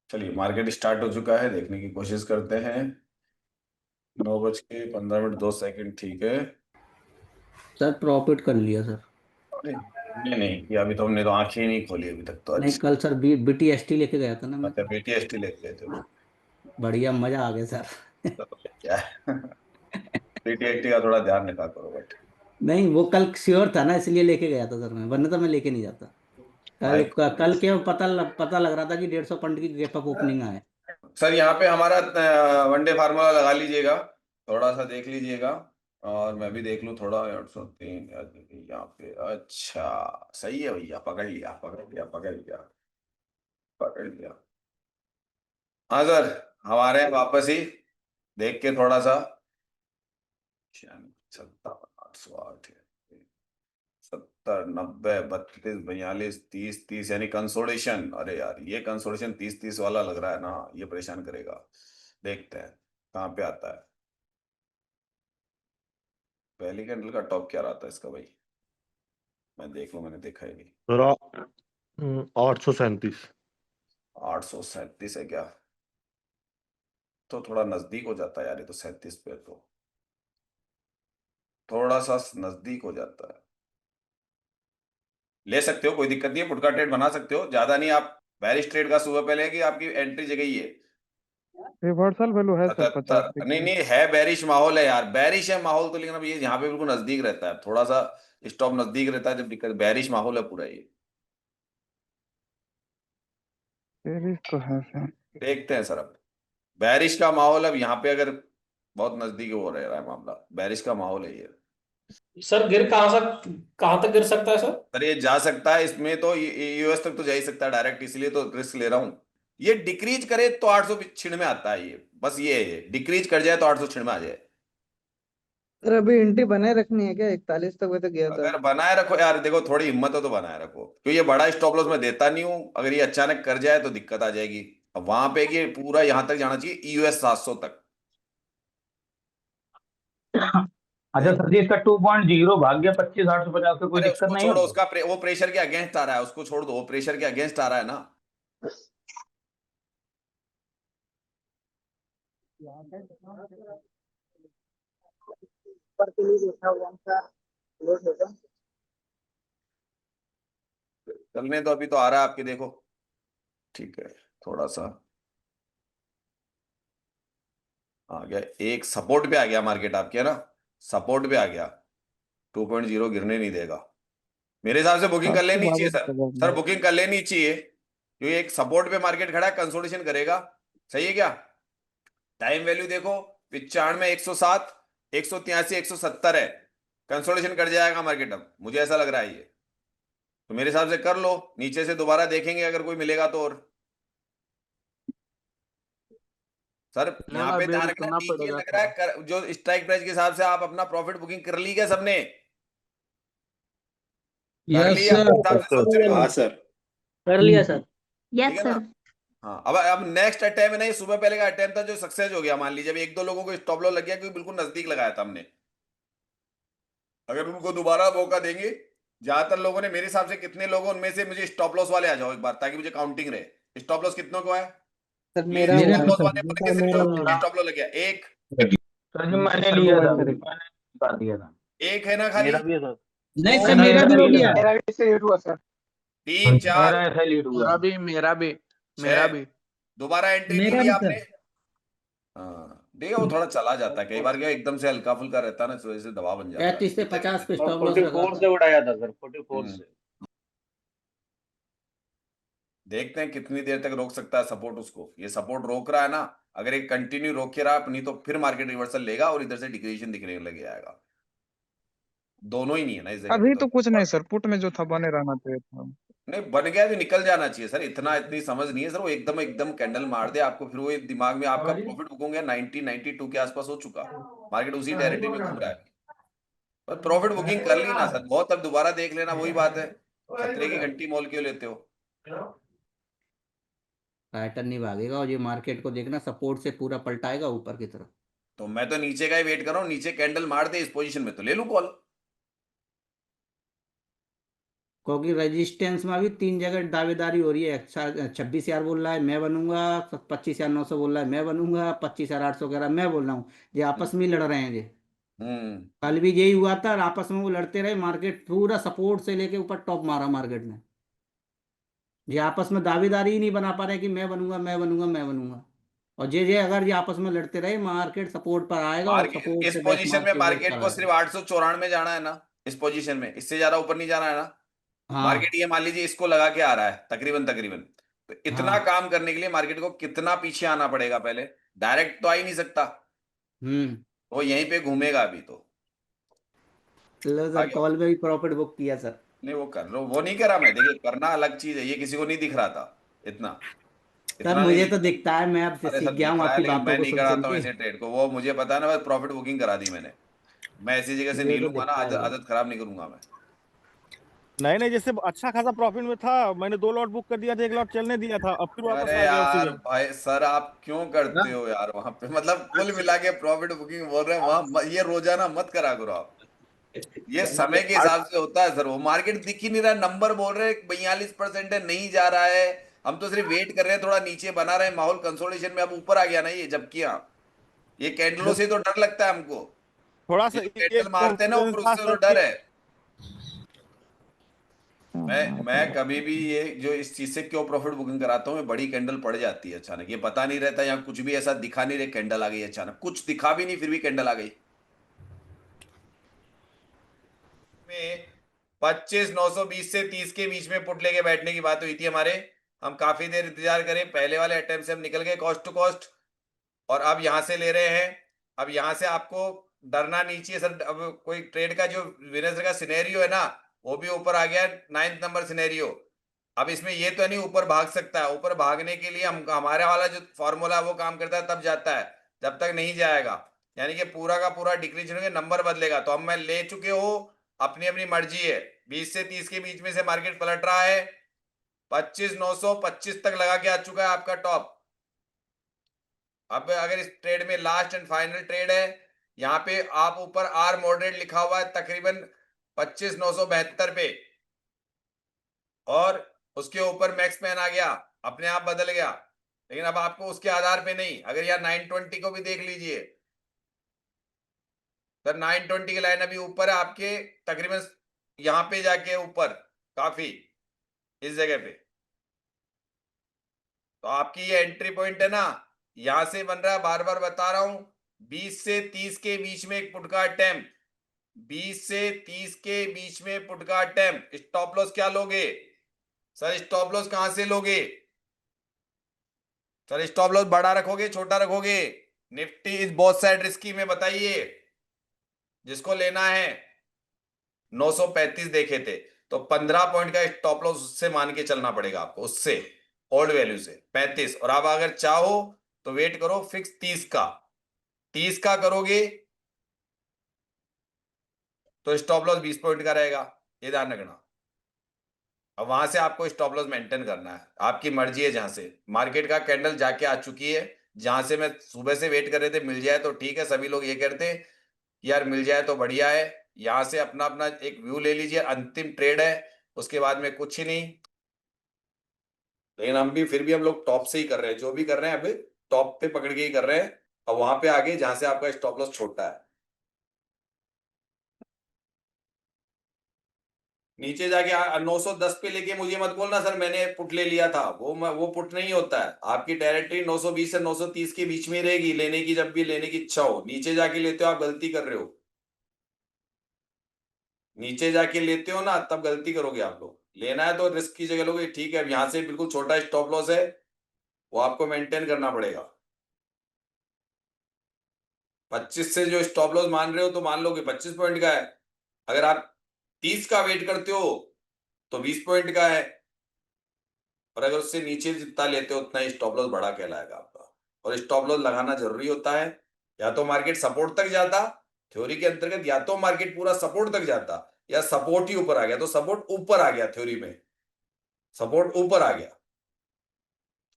चलिए market start हो चुका है, देखने की कोशिश करते हैं। 9:15 दो सेकंड, ठीक है। सर प्रॉफिट कर लिया सर। अरे हमने नहीं किया अभी तो, हमने तो आंखें ही नहीं खोली अभी तक तो। नहीं अच्छा। कल सर BTST लेके गया था ना मैं। अच्छा, BTST लेके गए थे वो। बढ़िया मजा आ गया सर। तो क्या है। BTST का थोड़ा ध्यान रखा करो बट। नहीं वो कल श्योर था ना, इसलिए लेके गया था सर मैं, वरना तो मैं लेके नहीं जाता। भाई कल क्या पता लग रहा था कि 150 पॉइंट की गैप अप ओपनिंग आए। सर, यहाँ पे हमारा वनडे फार्मूला लगा लीजिएगा, थोड़ा सा देख लीजिएगा। और मैं भी देख लूँ थोड़ा। 803 यहाँ पे। अच्छा सही है भैया, पकड़ लिया पकड़ लिया पकड़ लिया पकड़ लिया। हाँ सर, हमारे हैं वापस ही। देख के थोड़ा सा। 57, 808, 70, 90, 32, 42, 30, 30 यानी कंसोलिडेशन। अरे यार, ये कंसोलिडेशन 30-30 वाला लग रहा है ना, ये परेशान करेगा। देखते हैं कहाँ पे आता है। पहली कैंडल का टॉप क्या रहा था इसका भाई? मैं देख लूं, मैंने देखा ही नहीं। जरा 837। 837 है क्या? तो थोड़ा नजदीक हो जाता है यार, ये तो 37 पे तो थोड़ा सा नजदीक हो जाता है। ले सकते हो, कोई दिक्कत नहीं है, पुट का ट्रेड बना सकते हो, ज्यादा नहीं। आप बैरिश ट्रेड का सुबह पहले है कि आपकी एंट्री जगह ही है। रिवर्सल वैल्यू है सर 50 77 नहीं की। नहीं है, बैरिश माहौल है यार, बैरिश है माहौल तो, लेकिन अब ये यहाँ पे बिल्कुल नजदीक रहता है, थोड़ा सा स्टॉप नजदीक रहता है जब दिक्कत। बैरिश माहौल है पूरा ये। सीरीज तो है सर। देखते हैं सर अब। बैरिश का माहौल अब यहाँ पे अगर बहुत नजदीक हो रहा है मामला, बैरिश का माहौल है ये। सर कहाँ तक गिर सकता है सर? सर ये जा सकता है इसमें तो, यूएस तक तो जा ही सकता है डायरेक्ट, इसलिए तो रिस्क ले रहा हूँ। ये डिक्रीज करे तो 896 में आता है ये, बस ये है, डिक्रीज कर जाए तो 896 में आ जाए। सर अभी इंटी बनाए रखनी है क्या? 41 तक वैसे गया था। अगर बनाए रखो यार, देखो थोड़ी हिम्मत हो तो बनाए रखो, क्योंकि ये बड़ा स्टॉप लॉस मैं देता नहीं हूँ, अगर ये अचानक कर जाए तो दिक्कत आ जाएगी। अब वहां पे कि पूरा यहां तक जाना चाहिए, US 700 तक। अच्छा सर जी, इसका 2.0 भाग गया 25,850 का, कोई अरे दिक्कत उसको नहीं छोड़ो, होगी? उसका वो प्रेशर के अगेंस्ट आ रहा है, उसको छोड़ दो, वो प्रेशर के अगेंस्ट आ रहा है ना। ऊपर के लिए देखा हुआ था, लोड होगा। चलने तो अभी तो आ रहा है आपके, देखो। ठीक है, थोड़ा सा आ गया, एक सपोर्ट पे आ गया मार्केट आपके, है ना। सपोर्ट पे आ गया, 2.0 गिरने नहीं देगा। मेरे हिसाब से बुकिंग कर लेनी चाहिए सर। सर बुकिंग कर लेनी चाहिए, क्योंकि एक सपोर्ट पे मार्केट खड़ा है, कंसोलिडेशन करेगा। सही है क्या? टाइम वैल्यू देखो, 95, 107, 183, 170 है। कंसोलिडेशन कर जाएगा मार्केट, अब मुझे ऐसा लग रहा है ये। तो मेरे हिसाब से कर लो, नीचे से दोबारा देखेंगे अगर कोई मिलेगा तो। और सर मैम यहाँ पे अभी ध्यान रखना, रुकना नीचे पड़ेगा लग रहा है थोड़ा। जो स्ट्राइक प्राइस के हिसाब से आप अपना प्रॉफिट बुकिंग कर ली क्या सबने? कर यस ली सर। अपने हिसाब से सोच रहे हो? हाँ सर। कर लिया सर। ठीक यस है ना। सर। हाँ, अब नेक्स्ट अटेम्प्ट है ना, ये सुबह पहले का अटेम्प्ट था जो सक्सेस हो गया। मान लीजिए अब एक दो लोगों को स्टॉप लॉस लग गया, क्योंकि बिल्कुल नजदीक लगाया था हमने। अगर उनको दोबारा मौका देंगे, ज्यादातर लोगों ने, मेरे हिसाब से कितने लोगों, उनमें से मुझे स्टॉप लॉस वाले आ जाओ एक बार, ताकि मुझे काउंटिंग रहे। स्टॉप लॉस कितनों को है? सर प्लीज मेरा स्टॉप हुआ है लॉस सर, वाले पढ़ के सर सिर मेरा करो, हुआ कितने है। स्टॉप लॉस लग गया? एक। सर जी मैंने सर लिया हुआ है था, सर। मैंने बता दिया था। एक है ना खाली? मेरा भी है सर। दो? नहीं सर मेरा मेरा ऐसा भी हो लिया गया। था। मेरा भी से हुआ सर। तीन, मेरा चार, ऐसा लीड हुआ है। मेरा भी छह। मेरा भी। दोबारा एंट्री नहीं मेरा भी लिया सर। आपने? हाँ देखा, वो थोड़ा चला जाता है कई बार, क्या एकदम से हल्का फुल्का रहता है ना, इस वजह से दबाव बन जाता है। 35 से 50 पे और स्टॉप लॉस लगा 44 था। से उड़ाया था सर, 44 हम्म, से। देखते हैं कितनी देर तक रोक सकता है सपोर्ट उसको। ये सपोर्ट रोक रहा है ना, अगर एक कंटिन्यू रोक के रहा, नहीं तो फिर मार्केट रिवर्सल लेगा और इधर से डिक्रीशन दिखने लग जाएगा। दोनों ही नहीं है ना इस जगह पे अभी तो। तो कुछ नहीं सर, पुट में जो था बने रहना चाहिए था। नहीं बन गया तो निकल जाना चाहिए सर, इतनी समझ नहीं है सर। वो एकदम एकदम कैंडल मार दे आपको, फिर वो एक दिमाग में आपका प्रॉफिट बुक होंगे 90, 92 के आसपास हो चुका। मार्केट उसी टेरिटरी में घूम रहा है। पर प्रॉफिट बुकिंग कर ली ना सर, बहुत, अब दोबारा देख लेना, वही बात है। खतरे की घंटी मोल क्यों लेते हो? पैटर्न नहीं भागेगा, और ये मार्केट को देखना, सपोर्ट से पूरा पलटाएगा ऊपर की तरफ। तो मैं तो नीचे का ही वेट कर रहा हूँ, नीचे कैंडल मार दे इस पोजीशन में तो ले लूं कॉल। क्योंकि रेजिस्टेंस में अभी 3 जगह दावेदारी हो रही है। 26,000 बोल रहा है मैं बनूंगा, 25,900 बोल रहा है मैं बनूंगा, 25,800 कह रहा है मैं बोल रहा हूँ। ये आपस में ही लड़ रहे हैं ये। हम्म कल भी यही हुआ था और आपस में वो लड़ते रहे, मार्केट पूरा सपोर्ट से लेके ऊपर टॉप मारा मार्केट ने। ये आपस में दावेदारी ही नहीं बना पा रहे कि मैं बनूंगा मैं बनूंगा मैं बनूंगा। और ये अगर ये आपस में लड़ते रहे, मार्केट सपोर्ट पर आएगा और मार्केट सपोर्ट इस से बैक पोजीशन मार में के वो मार्केट ऊपर को आएगा। सिर्फ 894 जाना है ना। इस पोजीशन में इससे ज्यादा ऊपर नहीं जाना है ना। मार्केट हाँ ये मान लीजिए इसको लगा के आ रहा है तकरीबन तकरीबन। तो इतना हाँ। काम करने के लिए मार्केट को कितना पीछे आना पड़ेगा पहले। डायरेक्ट तो आ ही नहीं सकता। हम्म। वो यहीं पे घूमेगा अभी तो। लो आ सर, गया। कॉल में भी प्रॉफिट बुक किया सर। नहीं वो कर लो, वो नहीं करा मैं। देखिए करना अलग चीज है, ये किसी को नहीं दिख रहा था इतना। सर इतना नहीं मुझे तो दिखता। दिखता है, मैं अब से अरे सीख सर गया दिख हूँ रहा है आपकी लेकिन बातों मैं को नहीं सुन सुन कराता हूँ के। ऐसे ट्रेड को। वो मुझे पता है ना, बस प्रॉफिट बुकिंग करा दी मैंने। मैं ऐसी जगह से मुझे नहीं तो लूंगा ना, दिखता है आदत भाई। आदत खराब नहीं करूंगा मैं। नहीं नहीं, जैसे अच्छा खासा प्रॉफिट में था, मैंने 2 लॉट बुक कर दिया था, 1 लॉट चलने दिया था, अब फिर वापस अरे आ गया उसी यार में। भाई सर आप क्यों करते हो यार वहां पे, मतलब कुल मिला के प्रॉफिट बुकिंग बोल रहे हैं वहां ये रोजाना मत करा करो आप। ये समय के हिसाब से होता है सर। वो मार्केट दिख ही नहीं रहा, नंबर बोल रहे हैं 42% है, नहीं जा रहा है। हम तो सिर्फ वेट कर रहे हैं, थोड़ा नीचे बना रहे हैं, माहौल कंसोलिडेशन में। अब ऊपर आ गया ना ये, जबकि हाँ ये कैंडलों से तो डर लगता है हमको। थोड़ा ये सा जो ये कैंडल मारते हैं ना कॉन्फिडेंस ऊपर, था उससे तो सर डर कि है। मैं कभी भी ये जो इस चीज से क्यों प्रॉफिट बुकिंग कराता हूँ, मैं बड़ी कैंडल पड़ जाती है अचानक, ये पता नहीं रहता, यहाँ कुछ भी ऐसा दिखा नहीं रहे, कैंडल आ गई अचानक, कुछ दिखा भी नहीं फिर भी कैंडल आ गई। में 25,920 से 30 के बीच में पुट लेके बैठने की बात हुई थी हमारे। हम काफी देर इंतजार करें, पहले वाले अटेम्प्ट से हम निकल गए कॉस्ट टू कॉस्ट, और अब यहां से ले रहे हैं। अब यहां से आपको डरना नहीं चाहिए सर। अब कोई ट्रेड का जो विनेसर का सिनेरियो है ना, वो भी ऊपर आ गया है, 9th नंबर सिनेरियो। अब इसमें ये तो नहीं ऊपर भाग सकता है। ऊपर भागने के लिए हम हमारे वाला जो फॉर्मूला है वो काम करता है, तब जाता है, जब तक नहीं जाएगा यानी कि पूरा का पूरा डिक्रीज होने नंबर बदलेगा। तो हम मैं ले चुके हो, अपनी अपनी मर्जी है। 20 से 30 के बीच में से मार्केट पलट रहा है। 25,925 तक लगा के आ चुका है आपका टॉप। अब अगर इस ट्रेड में लास्ट एंड फाइनल ट्रेड है, यहां पे आप ऊपर आर मॉडरेट लिखा हुआ है तकरीबन 25,972 पे, और उसके ऊपर मैक्स मैन आ गया, अपने आप बदल गया। लेकिन अब आपको उसके आधार पे नहीं, अगर यार 920 को भी देख लीजिए सर, 920 की लाइन अभी ऊपर है आपके तकरीबन, यहां पे जाके ऊपर काफी इस जगह पे। तो आपकी ये एंट्री पॉइंट है ना, यहां से बन रहा है, बार बार बता रहा हूं, 20 से 30 के बीच में एक पुट का अटेम्प्ट। 20 से 30 के बीच में पुट का अटेम्प्ट। स्टॉप लॉस क्या लोगे सर? स्टॉप लॉस कहां से लोगे सर? स्टॉप लॉस बड़ा रखोगे छोटा रखोगे? Nifty is both side risky में बताइए, जिसको लेना है। 935 देखे थे, तो 15 पॉइंट का स्टॉप लॉस उससे मान के चलना पड़ेगा आपको, उससे ओल्ड वैल्यू से 35। और आप अगर चाहो तो वेट करो फिक्स 30 का। 30 का करोगे तो स्टॉप लॉस 20 पॉइंट का रहेगा, ये ध्यान रखना। अब वहां से आपको स्टॉप लॉस मेंटेन करना है, आपकी मर्जी है। जहां से मार्केट का कैंडल जाके आ चुकी है, जहां से मैं सुबह से वेट कर रहे थे, मिल जाए तो ठीक है। सभी लोग ये कहते हैं यार मिल जाए तो बढ़िया है। यहां से अपना अपना एक व्यू ले लीजिए, अंतिम ट्रेड है, उसके बाद में कुछ ही नहीं। लेकिन हम भी फिर भी हम लोग टॉप से ही कर रहे हैं, जो भी कर रहे हैं अभी टॉप पे पकड़ के ही कर रहे हैं। और वहां पे आगे जहां से आपका स्टॉप लॉस छोटा है, नीचे जाके 910 पे लेके मुझे मत बोलना सर मैंने पुट ले लिया था। वो पुट नहीं होता है। आपकी टेरिटरी 920 से 930 के बीच में रहेगी लेने की, जब भी लेने की इच्छा हो। नीचे जाके लेते हो आप गलती कर रहे हो, नीचे जाके लेते हो ना तब गलती करोगे आप लोग। लेना है तो रिस्क की जगह लोगे, ठीक है। अब यहां से बिल्कुल छोटा स्टॉप लॉस है, वो आपको मेंटेन करना पड़ेगा। 25 से जो स्टॉप लॉस मान रहे हो तो मान लो कि 25 पॉइंट का है। अगर आप 30 का वेट करते हो तो 20 पॉइंट का है, और अगर उससे नीचे जितना लेते हो उतना ही स्टॉप लॉस बड़ा कहलाएगा आपका। और स्टॉप लॉस लगाना जरूरी होता है। या तो मार्केट सपोर्ट तक जाता थ्योरी के अंतर्गत, या तो मार्केट पूरा सपोर्ट तक जाता, या सपोर्ट ही ऊपर आ गया। तो सपोर्ट ऊपर आ गया, थ्योरी में सपोर्ट ऊपर आ गया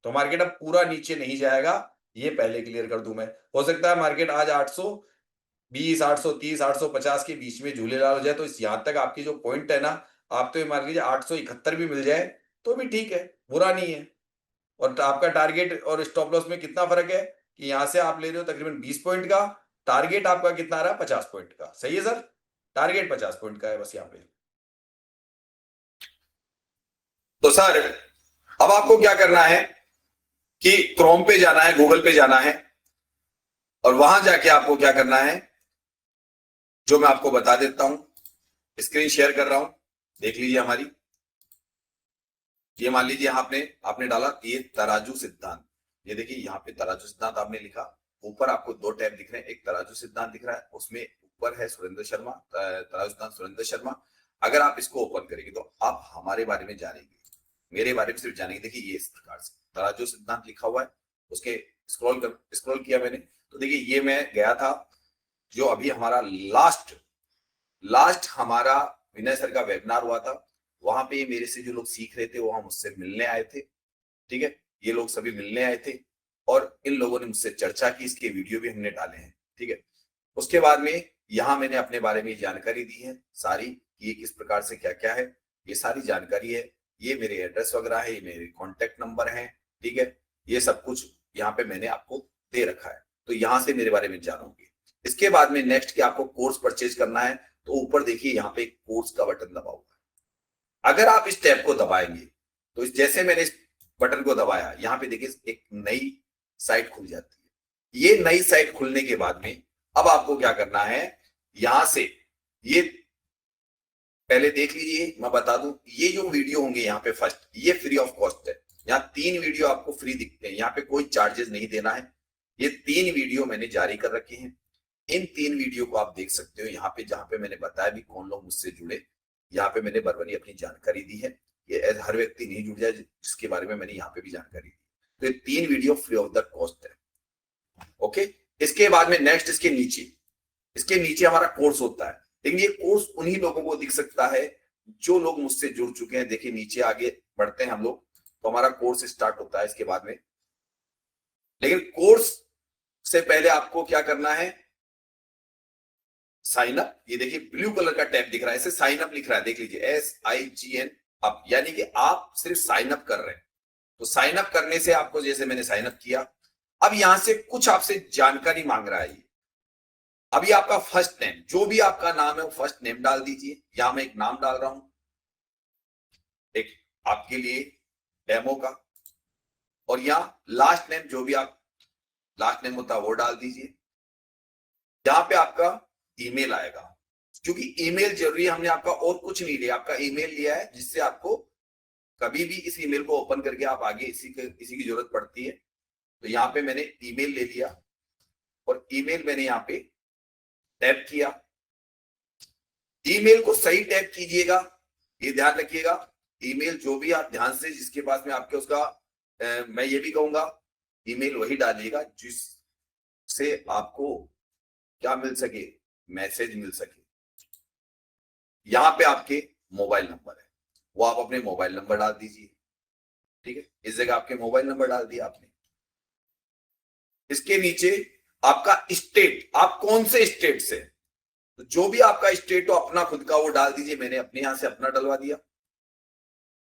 तो मार्केट अब पूरा नीचे नहीं जाएगा, ये पहले क्लियर कर दूं मैं। हो सकता है मार्केट आज 820, 830, 850 के बीच में झूलेलाल हो जाए। तो इस यहां तक आपकी जो पॉइंट है ना, आप तो ये मान लीजिए 871 भी मिल जाए तो भी ठीक है, बुरा नहीं है। और आपका टारगेट और स्टॉप लॉस में कितना फर्क है कि यहां से आप ले रहे हो तकरीबन 20 पॉइंट का, टारगेट आपका कितना आ रहा है 50 पॉइंट का। सही है सर, टारगेट 50 पॉइंट का है बस यहाँ पे। तो सर अब आपको क्या करना है कि क्रोम पे जाना है, गूगल पे जाना है और वहां जाके आपको क्या करना है जो मैं आपको बता देता हूं। स्क्रीन शेयर कर रहा हूं, देख लीजिए हमारी। ये मान लीजिए यहाँ आपने डाला ये तराजू सिद्धांत, ये देखिए यहाँ पे तराजू सिद्धांत आपने लिखा, ऊपर आपको दो टैब दिख रहे हैं, एक तराजू सिद्धांत दिख रहा है, उसमें ऊपर है सुरेंद्र शर्मा, तराजू सिद्धांत सुरेंद्र शर्मा। अगर आप इसको ओपन करेंगे तो आप हमारे बारे में जानेंगे, मेरे बारे में सिर्फ जानेंगे। देखिए ये इस प्रकार से तराजू सिद्धांत लिखा हुआ है, उसके स्क्रॉल किया मैंने तो देखिए ये मैं गया था जो अभी हमारा लास्ट हमारा विनय सर का वेबिनार हुआ था, वहां पे मेरे से जो लोग सीख रहे थे वो मुझसे मिलने आए थे। ठीक है, ये लोग सभी मिलने आए थे और इन लोगों ने मुझसे चर्चा की, इसके वीडियो भी हमने डाले हैं। ठीक है, उसके बाद में यहाँ मैंने अपने बारे में जानकारी दी है सारी, ये किस प्रकार से क्या क्या है, ये सारी जानकारी है। ये मेरे एड्रेस वगैरह है, ये मेरे कॉन्टेक्ट नंबर है। ठीक है, ये सब कुछ यहाँ पे मैंने आपको दे रखा है, तो यहाँ से मेरे बारे में जानोगे। इसके बाद में नेक्स्ट कि आपको कोर्स परचेज करना है तो ऊपर देखिए यहाँ पे कोर्स का बटन दबा हुआ है। अगर आप इस टैब को दबाएंगे तो जैसे मैंने इस बटन को दबाया, यहाँ पे देखिए एक नई साइट खुल जाती है। ये नई साइट खुलने के बाद में अब आपको क्या करना है, यहां से ये पहले देख लीजिए, मैं बता दूं ये जो वीडियो होंगे यहाँ पे फर्स्ट ये फ्री ऑफ कॉस्ट है। यहाँ 3 वीडियो आपको फ्री दिखते हैं, यहाँ पे कोई चार्जेस नहीं देना है। ये 3 वीडियो मैंने जारी कर रखे हैं, इन 3 वीडियो को आप देख सकते हो। यहाँ पे जहां पे मैंने बताया भी कौन लोग मुझसे जुड़े, यहाँ पे मैंने बरबरी अपनी जानकारी दी है। ये हर व्यक्ति नहीं जुड़ जाए जिसके बारे में मैंने यहाँ पे भी जानकारी दी। तो ये 3 video free of the cost है। ओके, इसके बाद में नेक्स्ट इसके नीचे हमारा कोर्स होता है, लेकिन ये कोर्स उन्हीं लोगों को दिख सकता है जो लोग मुझसे जुड़ चुके हैं। देखिए नीचे आगे बढ़ते हैं हम लोग तो हमारा कोर्स स्टार्ट होता है इसके बाद में। लेकिन कोर्स से पहले आपको क्या करना है, साइन अप। ये देखिए ब्लू कलर का टैब दिख रहा है, इसे साइन अप लिख रहा है, देख लीजिए SIGN अप, यानी कि आप सिर्फ साइन अप कर रहे हैं। तो साइन अप करने से आपको, जैसे मैंने साइन अप किया, अब यहां से कुछ आपसे जानकारी मांग रहा है। अभी आपका फर्स्ट नेम, जो भी आपका नाम है वो फर्स्ट नेम डाल दीजिए। यहां मैं एक नाम डाल रहा हूं, एक आपके लिए डेमो का, और यहां लास्ट नेम, जो भी आप लास्ट नेम होता है वो डाल दीजिए। यहां पे आपका ईमेल आएगा, क्योंकि ईमेल जरूरी है, हमने आपका और कुछ नहीं लिया, आपका ईमेल लिया है जिससे आपको कभी भी इस ईमेल को ओपन करके आप आगे इसी की जरूरत पड़ती है। तो यहाँ पे मैंने ईमेल ले लिया और ईमेल मैंने यहाँ पे टैप किया। ईमेल को सही टैप कीजिएगा, ये ध्यान रखिएगा। ईमेल जो भी आप ध्यान से जिसके पास में आपके उसका मैं ये भी कहूंगा ईमेल वही डालिएगा जिससे आपको क्या मिल सके, मैसेज मिल सके। यहां पे आपके मोबाइल नंबर है, वो आप अपने मोबाइल नंबर डाल दीजिए। ठीक है, इस जगह आपके मोबाइल नंबर डाल दिया आपने। इसके नीचे आपका स्टेट, आप कौन से स्टेट से, तो जो भी आपका स्टेट हो अपना खुद का वो डाल दीजिए। मैंने अपने यहां से अपना डलवा दिया।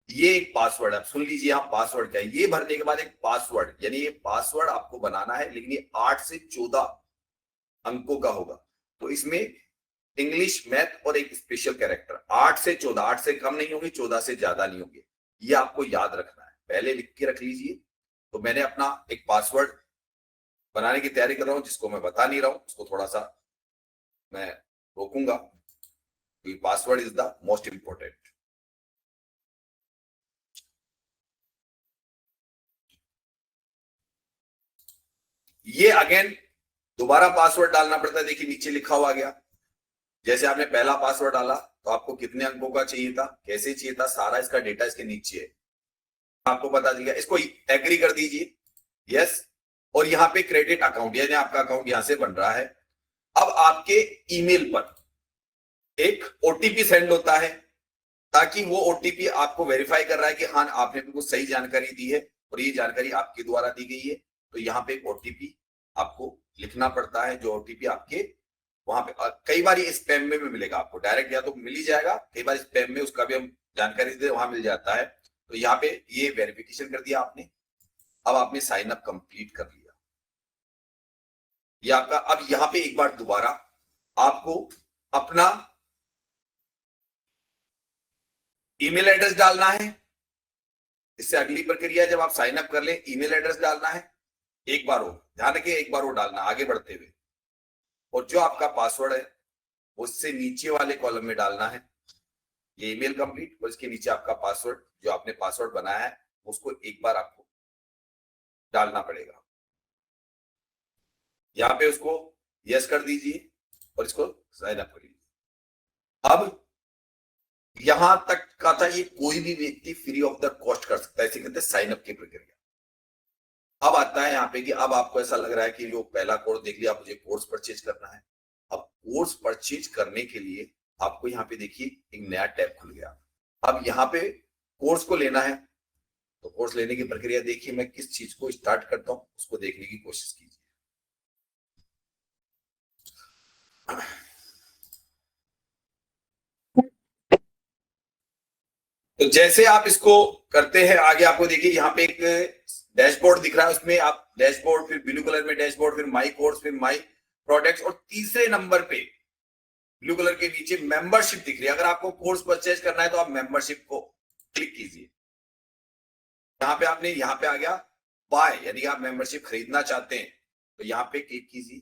ये एक पासवर्ड है, सुन लीजिए यहां पासवर्ड क्या है। ये भरने के बाद एक पासवर्ड, यानी ये पासवर्ड आपको बनाना है, लेकिन ये 8 से 14 अंकों का होगा। तो इसमें इंग्लिश, मैथ और एक स्पेशल कैरेक्टर, 8 से 14, 8 से कम नहीं होंगे, 14 से ज्यादा नहीं होंगे, ये आपको याद रखना है, पहले लिख के रख लीजिए। तो मैंने अपना एक पासवर्ड बनाने की तैयारी कर रहा हूं, जिसको मैं बता नहीं रहा हूं, उसको थोड़ा सा मैं रोकूंगा, क्योंकि password is the most important. ये अगेन दोबारा पासवर्ड डालना पड़ता है। देखिए नीचे लिखा हुआ गया, जैसे आपने पहला पासवर्ड डाला तो आपको कितने अंकों का चाहिए था, कैसे चाहिए था, सारा इसका डेटा इसके नीचे है, आपको बता दीजिएगा। इसको एग्री कर दीजिए, यस। और यहाँ पे क्रेडिट अकाउंट, यानी आपका अकाउंट यहां से बन रहा है। अब आपके ईमेल पर एक OTP सेंड होता है, ताकि वो OTP आपको वेरीफाई कर रहा है कि हाँ आपने बिल्कुल सही जानकारी दी है और ये जानकारी आपके द्वारा दी गई है। तो यहाँ पे एक OTP आपको लिखना पड़ता है, जो OTP आपके वहां पे कई बार स्पैम में भी मिलेगा आपको, डायरेक्ट या तो मिल ही जाएगा, कई बार स्पैम में उसका भी हम जानकारी दे वहां मिल जाता है। तो यहाँ पे ये वेरिफिकेशन कर दिया आपने, अब आपने साइन अप कंप्लीट कर लिया, ये आपका। अब यहाँ पे एक बार दोबारा आपको अपना ईमेल एड्रेस डालना है। इससे अगली प्रक्रिया जब आप साइन अप कर ले, ईमेल एड्रेस डालना है एक बार, वो ध्यान रखिए एक बार वो डालना आगे बढ़ते हुए, और जो आपका पासवर्ड है उससे नीचे वाले कॉलम में डालना है ये ईमेल कंप्लीट, और इसके नीचे आपका पासवर्ड जो आपने पासवर्ड बनाया है उसको एक बार आपको डालना पड़ेगा। यहाँ पे उसको यस कर दीजिए और इसको साइन अप कर लीजिए। अब यहां तक का था, ये कोई भी व्यक्ति फ्री ऑफ द कॉस्ट कर सकता है, इसे कहते हैं साइन अप की प्रक्रिया। अब आता है यहाँ पे कि अब आपको ऐसा लग रहा है कि जो पहला कोर्स देख लिया, मुझे कोर्स परचेज करना है। अब कोर्स परचेज करने के लिए आपको यहाँ पे देखिए एक नया टैब खुल गया। अब यहाँ पे कोर्स को लेना है, तो कोर्स लेने की प्रक्रिया देखिए, मैं किस चीज को स्टार्ट करता हूं उसको देखने की कोशिश कीजिए। तो जैसे आप इसको करते हैं आगे, आपको देखिए यहाँ पे एक डैशबोर्ड दिख रहा है, उसमें आप डैशबोर्ड, फिर ब्लू कलर में डैशबोर्ड, फिर माई कोर्स, फिर माई प्रोडक्ट्स, और तीसरे नंबर पे ब्लू कलर के नीचे मेंबरशिप दिख रही है। अगर आपको कोर्स परचेज करना है तो आप मेंबरशिप को क्लिक कीजिए। यहाँ पे आपने, यहाँ पे आ गया बाय, यानी आप मेंबरशिप खरीदना चाहते हैं तो यहाँ पे क्लिक कीजिए।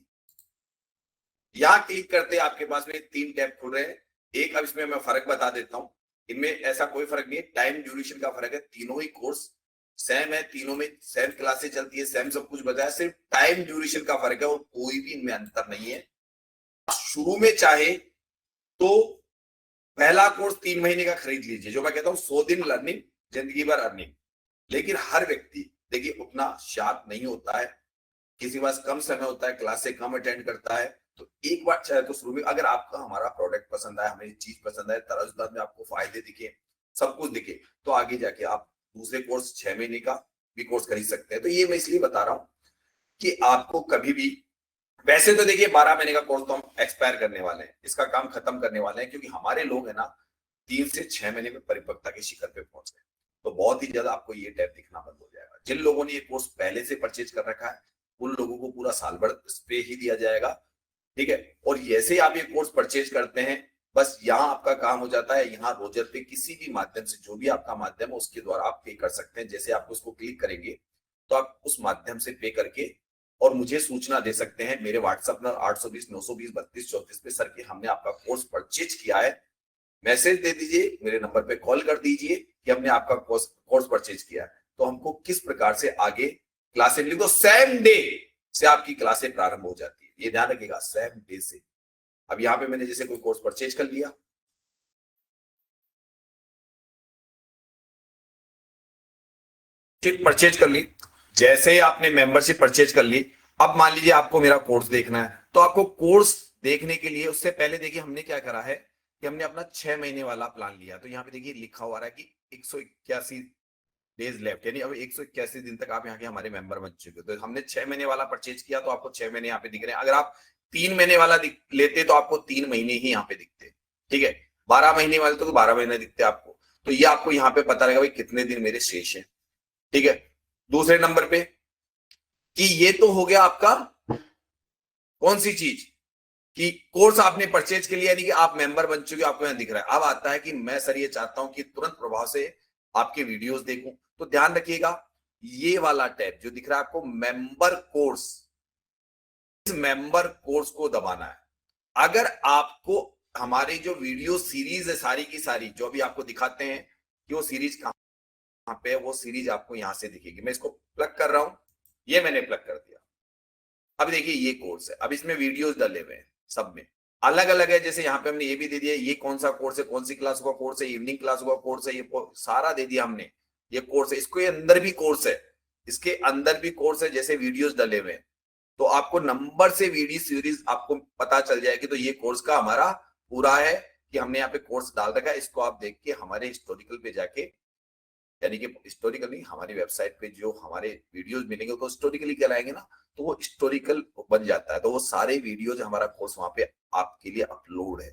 यहाँ क्लिक करते आपके पास में 3 टैब खुल रहे हैं। एक, अब इसमें मैं फर्क बता देता हूं, इनमें ऐसा कोई फर्क नहीं है, टाइम ड्यूरेशन का फर्क है। तीनों ही कोर्स सेम है, तीनों में सेम क्लासेस चलती है, सेम सब कुछ बताया, सिर्फ टाइम ड्यूरेशन का फर्क है और कोई भी इनमें अंतर नहीं है। शुरू में चाहे तो पहला कोर्स 3 महीने का खरीद लीजिए, जो मैं कहता हूं 100 दिन लर्निंग जिंदगी भर अर्निंग। लेकिन हर व्यक्ति देखिए उतना शार्प नहीं होता है, किसी के पास कम समय होता है, क्लास से कम अटेंड करता है। तो एक बार चाहे तो शुरू में अगर आपका हमारा प्रोडक्ट पसंद आया, हमें चीज पसंद आए, तराजदार में आपको फायदे दिखे, सब कुछ दिखे, तो आगे जाके आप दूसरे कोर्स 6 महीने का भी कोर्स खरीद सकते हैं। तो ये मैं इसलिए बता रहा हूं कि आपको कभी भी, वैसे तो देखिए 12 महीने का कोर्स तो हम एक्सपायर करने वाले हैं, इसका काम खत्म करने वाले हैं, क्योंकि हमारे लोग है ना 3 से 6 महीने में परिपक्वता के शिखर पे पहुंच गए। तो बहुत ही ज्यादा आपको ये टैब दिखना बंद हो जाएगा। जिन लोगों ने ये कोर्स पहले से परचेज कर रखा है उन लोगों को पूरा साल भर इस पे ही दिया जाएगा, ठीक है। और जैसे आप ये कोर्स परचेज करते हैं, बस यहाँ आपका काम हो जाता है, यहाँ रोजर पे किसी भी माध्यम से, जो भी आपका माध्यम है उसके द्वारा आप पे कर सकते हैं। जैसे आप उसको क्लिक करेंगे तो आप उस माध्यम से पे करके और मुझे सूचना दे सकते हैं मेरे व्हाट्सएप नंबर 820 920 32 34 पे, सर कि हमने आपका कोर्स परचेज किया है। मैसेज दे दीजिए, मेरे नंबर पे कॉल कर दीजिए कि हमने आपका कोर्स परचेज किया है। तो हमको किस प्रकार से आगे क्लासें मिली, तो सेम डे से आपकी क्लासें प्रारंभ हो जाती है, ये ध्यान रखिएगा, सेम डे से। अब यहाँ पे मैंने जैसे कोई कोर्स परचेज कर लिया, परचेज कर ली, जैसे आपने मेंबरशिप परचेज कर ली, अब मान लीजिए आपको मेरा कोर्स देखना है, तो आपको कोर्स देखने के लिए उससे पहले देखिए हमने क्या करा है कि हमने अपना 6 महीने वाला प्लान लिया। तो यहाँ पे देखिए लिखा हुआ है कि 181 डेज लेफ्ट, यानी अब 181 दिन तक आप यहाँ के हमारे मेंबर बन चुके हो। तो हमने 6 महीने वाला परचेज किया तो आपको 6 महीने यहाँ पे दिख रहे हैं। अगर आप 3 महीने वाला लेते तो आपको 3 महीने ही यहाँ पे दिखते, ठीक है। 12 महीने वाले तो 12 महीने दिखते आपको। तो ये आपको यहाँ पे पता रहेगा भाई कितने दिन मेरे शेष है, ठीक है। दूसरे नंबर पे कि ये तो हो गया आपका कौन सी चीज कि कोर्स आपने परचेज के लिए, यानी कि आप मेंबर बन चुके, आपको यहाँ दिख रहा है। अब आता है कि मैं सर ये चाहता हूं कि तुरंत प्रभाव से आपके वीडियोस देखूं, तो ध्यान रखिएगा ये वाला टैब जो दिख रहा है आपको मेंबर कोर्स, इस मेंबर कोर्स को दबाना है। अगर आपको हमारी जो वीडियो सीरीज है सारी की सारी, जो अभी आपको दिखाते हैं कि वो सीरीज कहां पे है, वो सीरीज आपको यहां से दिखेगी। मैं इसको प्लग कर रहा हूं, ये मैंने प्लग कर दिया। अब देखिए ये कोर्स है, अब इसमें वीडियोस डले हुए हैं, सब में अलग अलग है। जैसे यहाँ पे हमने ये भी दे दिया, ये कौन सा कोर्स है, कौन सी क्लास का कोर्स है, इवनिंग क्लास का कोर्स है, ये सारा दे दिया हमने। ये कोर्स है, इसको अंदर भी कोर्स है, इसके अंदर भी कोर्स है, जैसे वीडियोस डले हुए हैं। तो आपको नंबर से वीडियो सीरीज आपको पता चल जाएगी। तो ये कोर्स का हमारा पूरा है कि हमने यहाँ पे कोर्स डाल रखा है। इसको आप देख के हमारे हिस्टोरिकल पे जाके, यानी कि हिस्टोरिकल नहीं, हमारी वेबसाइट पे जो हमारे वीडियोस मिलेंगे तो हिस्टोरिकली कहलाएंगे ना, तो वो हिस्टोरिकल बन जाता है। तो वो सारे वीडियोज हमारा कोर्स वहां पे आपके लिए अपलोड है,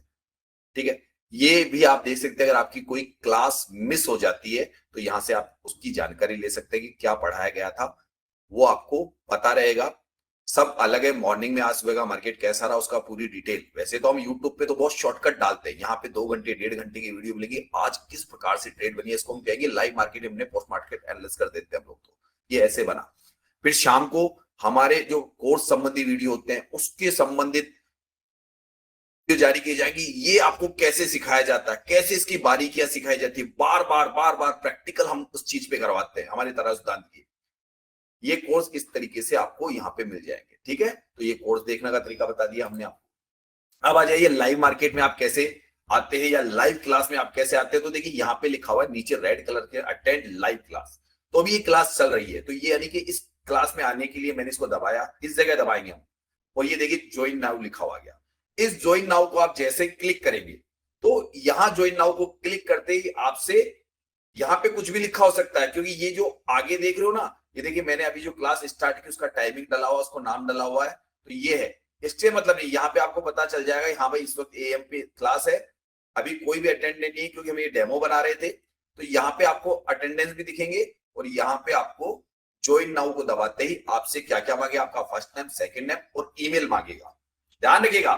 ठीक है। ये भी आप देख सकते हैं, अगर आपकी कोई क्लास मिस हो जाती है तो यहां से आप उसकी जानकारी ले सकते हैं कि क्या पढ़ाया गया था, वो आपको पता रहेगा। सब अलग है, मॉर्निंग में आज सुबह का मार्केट कैसा रहा उसका पूरी डिटेल। वैसे तो हम यूट्यूब पे तो बहुत शॉर्टकट डालते हैं, यहाँ पे 2 घंटे 1.5 घंटे की वीडियो मिलेगी, आज किस प्रकार से ट्रेड बनी है इसको हम कहेंगे लाइव मार्केट, हमने पोस्ट मार्केट एनालिसिस कर देते हैं हम लोग, तो ये ऐसे बना। फिर शाम को हमारे जो कोर्स संबंधी वीडियो होते हैं उसके संबंधित जारी की जाएगी, ये आपको कैसे सिखाया जाता है, कैसे इसकी बारीकियां सिखाई जाती है, बार बार प्रैक्टिकल हम उस चीज पे करवाते हैं हमारे तरह सिद्धांत की। ये कोर्स इस तरीके से आपको यहाँ पे मिल जाएंगे, ठीक है। तो ये कोर्स देखने का तरीका बता दिया हमने आपको। अब आ जाइए लाइव मार्केट में आप कैसे आते हैं या लाइव क्लास में आप कैसे आते हैं। तो देखिए यहाँ पे लिखा हुआ है नीचे रेड कलर के अटेंड लाइव क्लास, तो अभी ये क्लास चल रही है, तो ये यानी कि इस क्लास में आने के लिए मैंने इसको दबाया, इस जगह दबाएंगे हम, और ये देखिए ज्वाइन नाउ लिखा हुआ गया। इस ज्वाइन नाउ को आप जैसे क्लिक करेंगे तो यहाँ ज्वाइन नाउ को क्लिक करते ही आपसे यहाँ पे कुछ भी लिखा हो सकता है, क्योंकि ये जो आगे देख रहे हो ना, ये देखिए मैंने अभी जो क्लास स्टार्ट की उसका टाइमिंग डाला हुआ, उसको नाम डाला हुआ है, तो ये है। इससे मतलब नहीं, यहाँ पे आपको पता चल जाएगा हाँ भाई इस वक्त AM पे क्लास है, अभी कोई भी अटेंड नहीं है क्योंकि हम ये डेमो बना रहे थे। तो यहाँ पे आपको अटेंडेंस भी दिखेंगे और यहाँ पे आपको ज्वाइन नाउ को दबाते ही आपसे क्या क्या मांगेगा, आपका फर्स्ट नेम, सेकंड नेम और ईमेल मांगेगा। ध्यान रखिएगा,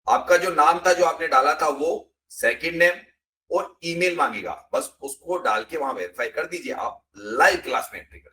आपका जो नाम था जो आपने डाला था वो, सेकंड नेम और ईमेल मांगेगा, बस उसको डाल के वहां वेरीफाई कर दीजिए, आप लाइव क्लास में एंट्री कर